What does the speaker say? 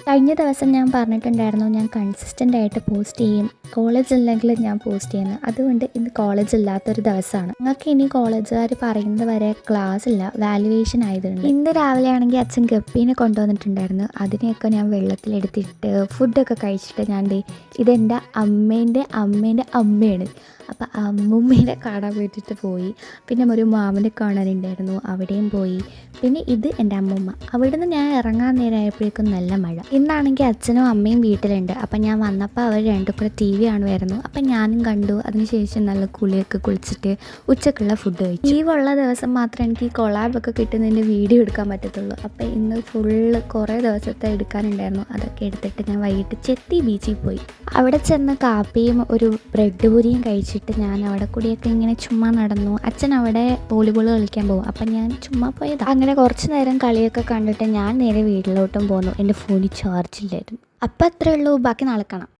കഴിഞ്ഞ ദിവസം ഞാൻ പറഞ്ഞിട്ടുണ്ടായിരുന്നു ഞാൻ കൺസിസ്റ്റൻ്റ് ആയിട്ട് പോസ്റ്റ് ചെയ്യും, കോളേജ് ഇല്ലെങ്കിൽ ഞാൻ പോസ്റ്റ് ചെയ്യുന്നത്. അതുകൊണ്ട് ഇന്ന് കോളേജ് ഇല്ലാത്തൊരു ദിവസമാണ്. നിങ്ങൾക്ക് ഇനി കോളേജുകാർ പറയുന്നത് വരെ ക്ലാസ് ഇല്ല, വാല്യുവേഷൻ ആയതുകൊണ്ട്. ഇന്ന് രാവിലെ ആണെങ്കിൽ അച്ഛൻ ഗപ്പീനെ കൊണ്ടുവന്നിട്ടുണ്ടായിരുന്നു. അതിനെയൊക്കെ ഞാൻ വെള്ളത്തിലെടുത്തിട്ട് ഫുഡൊക്കെ കഴിച്ചിട്ട് ഇതെൻ്റെ അമ്മേൻ്റെ അമ്മയാണ്. അപ്പോൾ അമ്മൂമ്മേനെ കാണാൻ വേണ്ടിയിട്ട് പോയി. പിന്നെ ഒരു മാമനെ കാണാനുണ്ടായിരുന്നു, അവിടെയും പോയി. പിന്നെ ഇത് എൻ്റെ അമ്മൂമ്മ. അവിടുന്ന് ഞാൻ ഇറങ്ങാൻ നേരമായപ്പോഴേക്കും നല്ല മഴ. ഇന്നാണെങ്കിൽ അച്ഛനും അമ്മയും വീട്ടിലുണ്ട്. അപ്പം ഞാൻ വന്നപ്പോൾ അവർ രണ്ടും കൂടെ TV കാണുമായിരുന്നു. അപ്പം ഞാനും കണ്ടു. അതിനുശേഷം നല്ല കുളിച്ചിട്ട് ഉച്ചക്കുള്ള ഫുഡ് കഴിച്ചു. ലീവുള്ള ദിവസം മാത്രമേ എനിക്ക് ഈ കൊളാബൊക്കെ കിട്ടുന്നതിൻ്റെ വീഡിയോ എടുക്കാൻ പറ്റത്തുള്ളൂ. അപ്പം ഇന്ന് ഫുള്ള് കുറേ ദിവസത്തെ എടുക്കാനുണ്ടായിരുന്നു. അതൊക്കെ എടുത്തിട്ട് ഞാൻ വൈകിട്ട് ചെത്തി ബീച്ചിൽ പോയി. അവിടെ ചെന്ന് കാപ്പിയും ഒരു ബ്രെഡ് പൂരിയും കഴിച്ചിട്ട് ഞാൻ അവിടെ കൂടിയൊക്കെ ഇങ്ങനെ ചുമ്മാ നടന്നു. അച്ഛൻ അവിടെ വോളിബോൾ കളിക്കാൻ പോകും. അപ്പം ഞാൻ ചുമ്മാ പോയതാണ്. അങ്ങനെ കുറച്ച് നേരം കളിയൊക്കെ കണ്ടിട്ട് ഞാൻ നേരെ വീട്ടിലോട്ടും പോന്നു. എൻ്റെ ഫോണിൽ ചാർജ് ഇല്ലായിരുന്നു. അപ്പം അത്രേ ഉള്ളൂ. ബാക്കി നാളെ കാണാം.